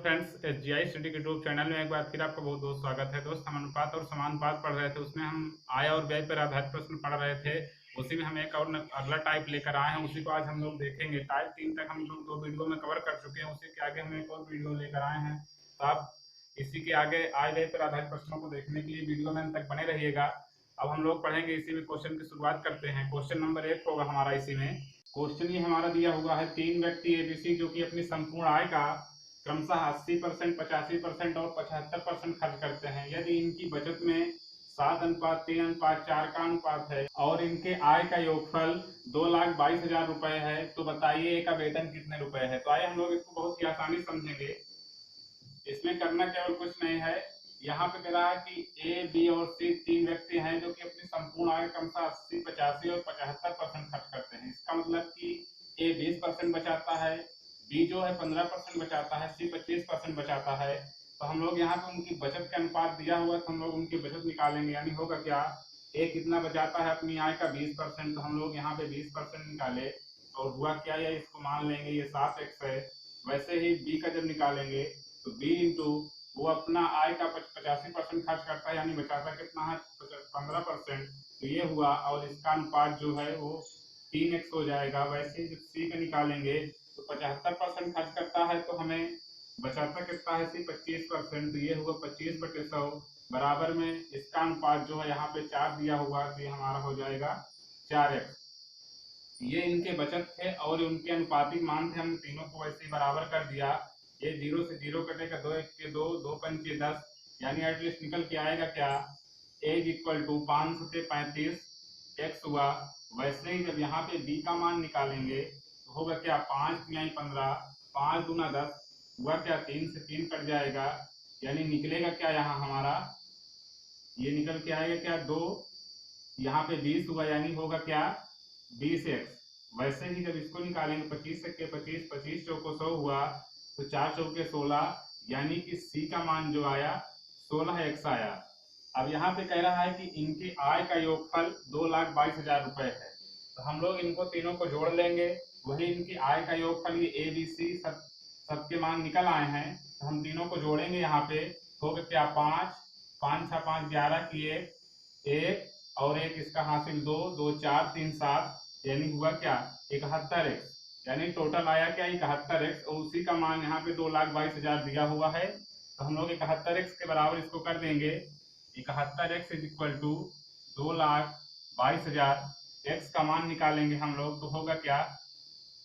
Friends, SGI study के YouTube channel में एक बार फिर आपका बहुत बहुत स्वागत है। दोस्त, हम अनुपात और समानुपात पढ़ रहे थे, उसमें हम आय और व्यय पर आधारित प्रश्न पढ़ रहे थे। उसी में हम एक और अगला टाइप लेकर आए हैं, उसी को आज हम लोग देखेंगे। टाइप 3 तक हम लोग 2 वीडियो में कवर कर चुके हैं, उसी के आगे हम एक और वीडियो लेकर आए हैं। तो आप इसी के आगे आय व्यय पर आधारित प्रश्नों को देखने के लिए वीडियो में अंत तक बने रहिएगा। अब हम लोग पढ़ेंगे, इसी में क्वेश्चन की शुरुआत करते हैं। क्वेश्चन नंबर 1 होगा हमारा इसी में। क्वेश्चन ये हमारा दिया हुआ है, 3 व्यक्ति एबीसी जो कि अपनी संपूर्ण आय का क्रमशः 80%, 85% और 75% खर्च करते हैं। यदि इनकी बचत में 7:3:4 का अनुपात है और इनके आय का योगफल 2,22,000 रुपए है, तो बताइए ए का वेतन कितने रुपए है। तो आइए हम लोग इसको बहुत ही आसानी समझेंगे। इसमें करना केवल कुछ नहीं है, यहाँ पे कह रहा है कि ए, बी और सी 3 व्यक्ति हैं जो कि अपनी संपूर्ण आय क्रमशः 80, 85 और 75% खर्च करते हैं। इसका मतलब कि ए 20% बचाता है, बी जो है 15% बचाता है, सी 25% बचाता है। तो हम लोग यहाँ पे उनकी बचत का अनुपात दिया हुआ, तो हम लोग उनकी बचत निकालेंगे। यानी होगा क्या, ए कितना बचाता है अपनी आय का 20%, तो हम लोग यहाँ पे 20% निकाले और हुआ क्या, ये इसको मान लेंगे ये 7x है। वैसे ही बी का जब निकालेंगे तो बी इंटू वो अपना आय का 85% खर्च करता है, यानी बचाता कितना है 15%, तो ये हुआ। और इसका अनुपात जो है वो 3x हो जाएगा। वैसे ही जब सी का निकालेंगे तो 75% खर्च करता है, तो हमें बचाता कितना है सी 25%, तो ये हुआ 25/100 बराबर में इसका अनुपात जो है यहाँ पे 4 दिया हुआ, तो ये हमारा हो जाएगा 4x। ये इनके बचत थे और उनके अनुपातिक मान थे, हमने तीनों को वैसे ही बराबर कर दिया। ये 0 से 0 कटेगा, 2 1 के 2, 2 5 10, यानी एटलीस्ट निकल के आएगा क्या, एज इक्वल टू 5 से 35 एक्स हुआ। वैसे ही जब यहाँ पे बी का मान निकालेंगे तो होगा क्या, 5 यानी 15, 5 दूना 10 हुआ क्या, 3 से 3 कट जाएगा, यानी निकलेगा क्या यहाँ हमारा, ये निकल के आएगा क्या 2, यहाँ पे 20 हुआ, यानी होगा क्या 20x। वैसे ही जब इसको निकालेंगे 25 के 25, 25 चौको 100 हुआ, तो 4 चौके 16, यानी कि सी का मान जो आया 16x आया। अब यहाँ पे कह रहा है कि इनकी आय का योगफल 2,22,000 रुपए है, तो हम लोग इनको तीनों को जोड़ लेंगे। वही इनकी आय का योगफल, ये ए बी सी सबके मान निकल आए हैं, तो हम तीनों को जोड़ेंगे। यहाँ पे होगा क्या, 5 5 6 5 11 किए, एक और एक इसका हासिल 2 2 4 3 7, यानी हुआ क्या 71x, यानी टोटल आया क्या 71x। और उसी का मान यहाँ पे 2,22,000 दिया हुआ है, तो हम लोग 71x के बराबर इसको कर देंगे। 71x is equal to 2,22,000, x का मान निकालेंगे हम लोग, तो होगा क्या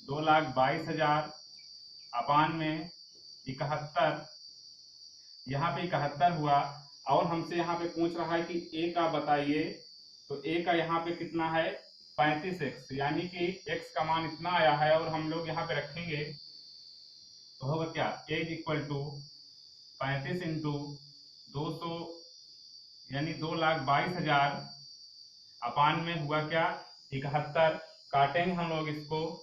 2,22,000 अपान में 71, यहाँ पे 71 हुआ। और हमसे यहाँ पे पूछ रहा है कि ए का बताइए, तो ए का यहाँ पे कितना है 35x, यानी कि x का मान इतना आया है और हम लोग यहाँ पे रखेंगे, तो होगा क्या एज इक्वल टू 35 इंटू 200, यानी 2,22,000 अपान में हुआ क्या 71। काटेंगे हम लोग इसको,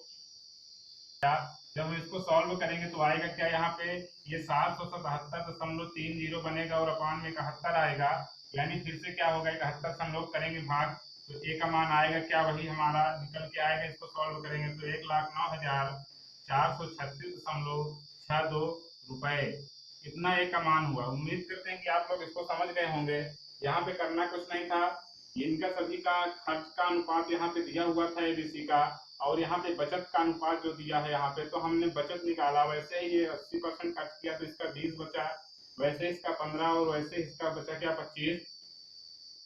जब हम इसको सॉल्व करेंगे तो आएगा क्या, यहाँ पे ये 777.30 बनेगा और अपान में 71 आएगा, यानी फिर से क्या होगा 71 से हम लोग करेंगे भाग, तो ए का मान आएगा क्या, वही हमारा निकल के आएगा। इसको सॉल्व करेंगे तो 1,09,436.62 रुपए, इतना ए का मान हुआ। उम्मीद करते हैं कि आप लोग इसको समझ गए होंगे। यहाँ पे करना कुछ नहीं था, इनका सभी का खर्च का अनुपात यहाँ पे दिया हुआ था एबीसी का, और यहाँ पे बचत का अनुपात जो दिया है यहाँ पे, तो हमने बचत निकाला। वैसे ही ये 80% खर्च किया तो इसका 20 बचा, वैसे इसका 15 और वैसे इसका बचा क्या 25।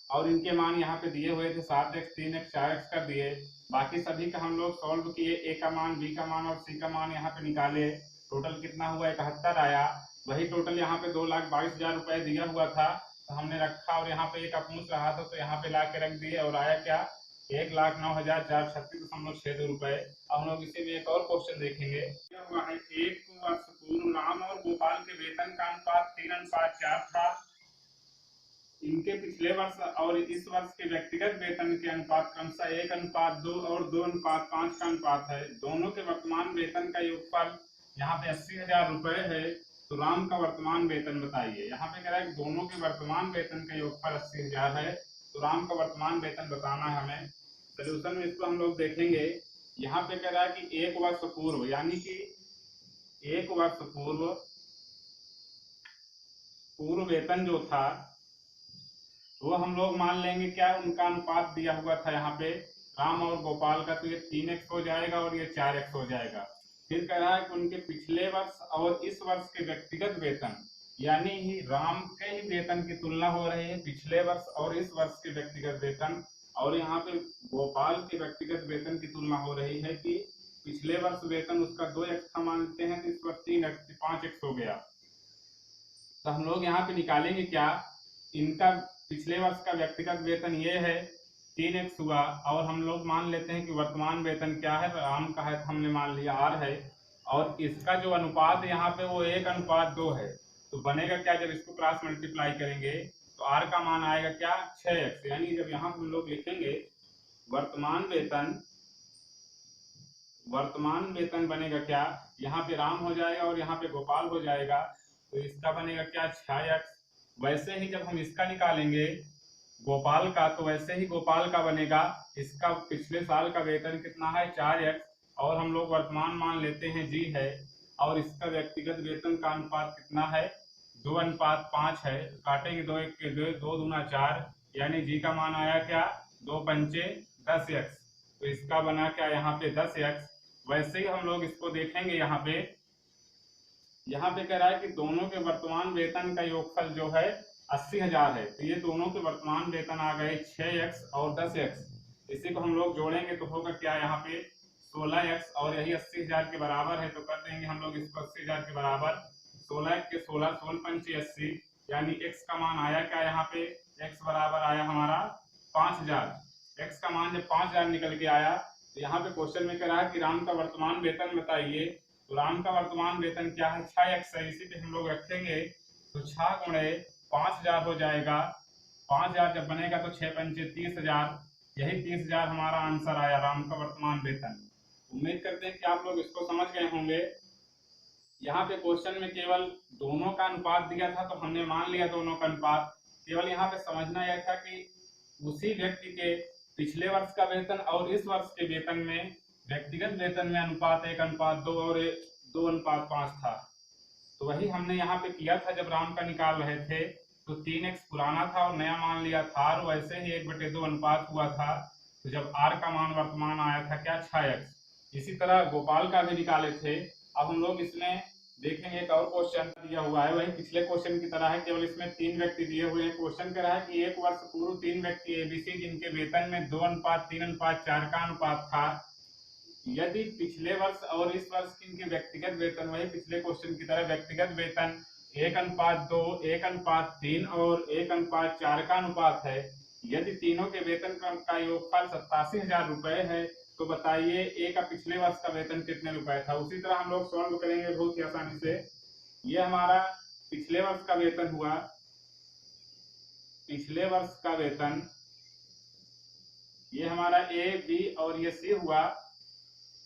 और इनके मान यहाँ पे दिए हुए थे 7x, 3x, 4x कर दिए। बाकी सभी का हम लोग सॉल्व किए, ए का मान, बी का मान और सी का मान यहाँ पे निकाले। टोटल कितना हुआ 71 आया। वही टोटल यहाँ पे 2,22,000 रुपए दिया हुआ था, तो हमने रखा, और यहाँ पे एक पूछ रहा था तो यहाँ पे ला के रख दिए, और आया क्या 1,09,436.62 रुपए। अब हम लोग इसी में एक और क्वेश्चन देखेंगे। क्या हुआ है, एक वर्ष पूर्व राम और गोपाल के वेतन का अनुपात 3:4 था। इनके पिछले वर्ष और इस वर्ष के व्यक्तिगत वेतन के अनुपात क्रमशः 1:2 और 2:5 का अनुपात है। दोनों के वर्तमान वेतन का योगफल यहाँ पे 80,000 रुपए है, तो राम का वर्तमान वेतन बताइए। यहाँ पे कह रहा है दोनों के वर्तमान वेतन का योगफल 80,000 है, तो राम का वर्तमान वेतन बताना है हमें। सोल्यूशन में इसको हम लोग देखेंगे। यहाँ पे कह रहा है कि एक वर्ष पूर्व, यानी कि एक वर्ष पूर्व पूर्व वेतन जो था वो हम लोग मान लेंगे क्या, उनका अनुपात दिया हुआ था यहाँ पे राम और गोपाल का, तो ये 3x हो जाएगा और ये 4x हो जाएगा। फिर कह रहा है कि उनके पिछले वर्ष और इस वर्ष के व्यक्तिगत वेतन, यानी ही राम के ही वेतन की तुलना हो रही है पिछले वर्ष और इस वर्ष के व्यक्तिगत वेतन, और यहाँ पे गोपाल के व्यक्तिगत वेतन की तुलना हो रही है कि पिछले वर्ष वेतन उसका 2x था मानते हैं, तो इस वर्ष 3x 5x हो गया। तो हम लोग यहाँ पे निकालेंगे क्या, इनका पिछले वर्ष का व्यक्तिगत वेतन ये है 3x हुआ, और हम लोग मान लेते हैं कि वर्तमान वेतन क्या है, राम का है तो हमने मान लिया r है, और इसका जो अनुपात यहाँ पे वो 1:2 है। तो बनेगा क्या, जब इसको क्रॉस मल्टीप्लाई करेंगे तो r का मान आएगा क्या 6x, यानी जब यहाँ हम लोग लिखेंगे वर्तमान वेतन बनेगा क्या, यहाँ पे राम हो जाएगा और यहाँ पे गोपाल हो जाएगा, तो इसका बनेगा क्या 6x। वैसे ही जब हम इसका निकालेंगे गोपाल का, तो वैसे ही गोपाल का बनेगा, इसका पिछले साल का वेतन कितना है 4x, और हम लोग वर्तमान मान लेते हैं जी है, और इसका व्यक्तिगत वेतन का अनुपात कितना है 2:5 है। काटेंगे 2 1 के 2, 2 दूना 4, यानी जी का मान आया क्या 2 पंचे 10x, तो इसका बना क्या यहाँ पे 10x। वैसे ही हम लोग इसको देखेंगे यहाँ पे कह रहा है कि दोनों के वर्तमान वेतन का योगफल जो है 80,000 है, तो ये दोनों के वर्तमान वेतन आ गए 6x और 10x, इसी को हम लोग जोड़ेंगे तो होगा क्या यहाँ पे 16x, और यही 80,000 के बराबर है, तो कर देंगे हम लोग इसको 80,000 के बराबर 16 के 16 16 पंचे 80, यानी x का मान आया क्या यहाँ पे, x बराबर आया हमारा 5,000। x का मान जब 5,000 निकल के आया, तो यहाँ पे क्वेश्चन में कह रहा है कि राम का वर्तमान वेतन बताइए, तो राम का वर्तमान वेतन क्या है 6x है, इसी पे हम लोग रखेंगे, तो 6 गुणे 5,000 हो जाएगा। 5,000 जब बनेगा तो 6 पंचे 30,000, यही 30,000 हमारा आंसर आया राम का वर्तमान वेतन। उम्मीद करते हैं कि आप लोग इसको समझ गए होंगे। यहाँ पे क्वेश्चन में केवल दोनों का अनुपात दिया था, तो हमने मान लिया दोनों का अनुपात, केवल यहाँ पे समझना यह था कि उसी व्यक्ति के पिछले वर्ष का वेतन और इस वर्ष के वेतन में व्यक्तिगत वेतन में अनुपात 1:2 और 2:5 था। तो वही हमने यहाँ पे किया था, जब राम का निकाल रहे थे तो 3x पुराना था और नया मान लिया था, और वैसे ही 1/2 अनुपात हुआ था, तो जब r का मान वर्तमान आया था क्या 6x। इसी तरह गोपाल का भी निकाले थे। अब हम लोग इसमें देखेंगे एक और क्वेश्चन दिया हुआ है, वही पिछले क्वेश्चन की तरह है, केवल इसमें 3 व्यक्ति दिए हुए हैं। क्वेश्चन कह रहा है कि एक वर्ष पूर्व 3 व्यक्ति एबीसी जिनके वेतन में 2:3:4 का अनुपात था, यदि पिछले वर्ष और इस वर्ष की इनके व्यक्तिगत वेतन, वही पिछले क्वेश्चन की तरह व्यक्तिगत वेतन 1:2, 1:3 और 1:4 का अनुपात है, यदि तीनों के वेतन का योगफल 87,000 रुपए है, तो बताइए ए का पिछले वर्ष का वेतन कितने रुपए था। उसी तरह हम लोग सॉल्व करेंगे बहुत ही आसानी से। ये हमारा पिछले वर्ष का वेतन हुआ, पिछले वर्ष का वेतन, ये हमारा ए बी और ये सी हुआ।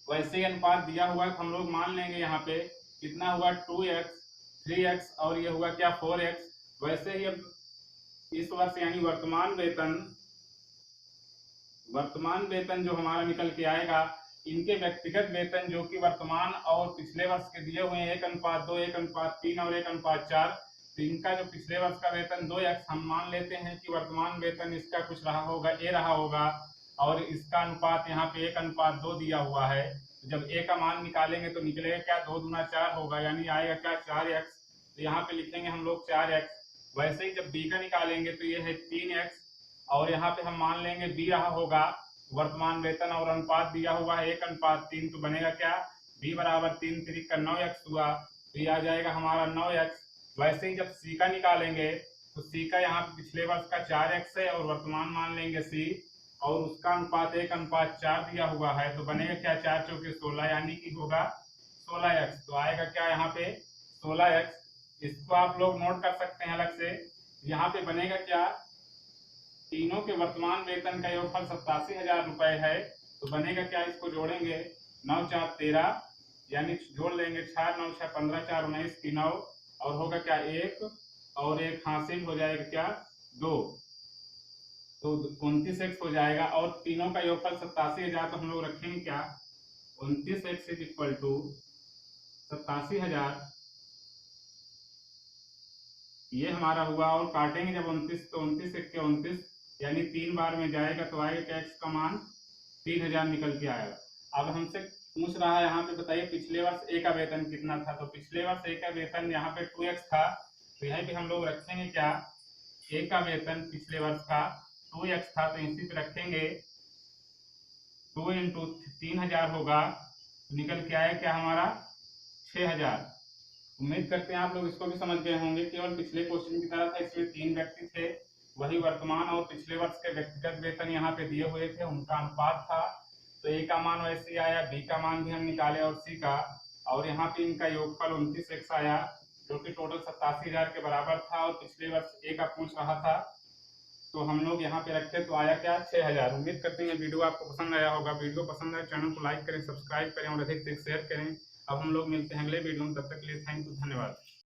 वैसे ही अनुपात दिया हुआ है, हम लोग मान लेंगे यहाँ पे कितना हुआ 2x 3x और ये हुआ क्या 4x। वैसे ही अब इस वर्ष यानी वर्तमान वेतन जो हमारा निकल के आएगा, इनके व्यक्तिगत वेतन जो कि वर्तमान और पिछले वर्ष के दिए हुए हैं 1:2, 1:3 और 1:4, तो इनका जो पिछले वर्ष का वेतन 2x, हम मान लेते हैं कि वर्तमान वेतन इसका कुछ रहा होगा ए रहा होगा, और इसका अनुपात यहाँ पे 1:2 दिया हुआ है। तो जब ए का मान निकालेंगे तो निकलेगा क्या 2 दूना 4 होगा, यानी आएगा क्या 4x, तो यहाँ पे लिखेंगे हम लोग 4x। वैसे ही जब बी का निकालेंगे तो ये है 3x, और यहाँ पे हम मान लेंगे बी रहा होगा वर्तमान वेतन और अनुपात दिया हुआ है 1:3, तो बनेगा क्या बी बराबर 3 3 का 9x हुआ, तो ये आ जाएगा हमारा 9x। वैसे ही जब सी का निकालेंगे तो सी का यहाँ पे पिछले वर्ष का 4x है और वर्तमान मान लेंगे सी, और उसका अनुपात 1:4 दिया हुआ है, तो बनेगा क्या 4 चौके 16, यानी कि होगा 16x, तो आएगा क्या यहाँ पे 16x। इसको आप लोग नोट कर सकते हैं अलग से। यहाँ पे बनेगा क्या, तीनों के वर्तमान वेतन का योगफल 87,000 रुपए है, तो बनेगा क्या, इसको जोड़ेंगे 9 4 13, यानी जोड़ लेंगे 4 9 6 15 4 19 की 9, और होगा क्या 1 और 1 हासिल हो जाएगा क्या 2, तो 29x हो जाएगा, और तीनों का योगफल 87,000, तो हम लोग रखेंगे क्या 29x इज इक्वल टू 87,000 ये हमारा हुआ। और काटेंगे जब 29 तो 29 एक के 29 यानी 3 बार में जाएगा तो आएगा क्या, एक्स का मान 3000 निकल के आएगा। अब हमसे पूछ रहा है यहाँ पे, बताइए पिछले वर्ष ए का वेतन कितना था। तो पिछले वर्ष ए का वेतन यहाँ पे 2x था, तो यहाँ पे हम लोग रखेंगे क्या, ए का वेतन पिछले वर्ष का 2x था, तो इसी पे रखेंगे 2 इंटू 3000 होगा, तो निकल के आया क्या हमारा 6000। उम्मीद करते हैं आप लोग इसको भी समझ गए होंगे। केवल पिछले क्वेश्चन की तरह था, इसमें 3 व्यक्ति थे, वही वर्तमान और पिछले वर्ष के व्यक्तिगत वेतन यहाँ पे दिए हुए थे, उनका अनुपात था। तो ए का मान वैसे आया, बी का मान भी हम निकाले और सी का, और यहाँ पे इनका योगफल 29x आया, जो कि टोटल 87,000 के बराबर था, और पिछले वर्ष ए का पूछ रहा था, तो हम लोग यहाँ पे रखे तो आया क्या 6000। उम्मीद करते हैं वीडियो आपको पसंद आया होगा। वीडियो पसंद आए चैनल को लाइक करें, सब्सक्राइब करें और अधिक से अधिक शेयर करें। अब हम लोग मिलते हैं अगले वीडियो में, तब तक के लिए थैंक यू, धन्यवाद।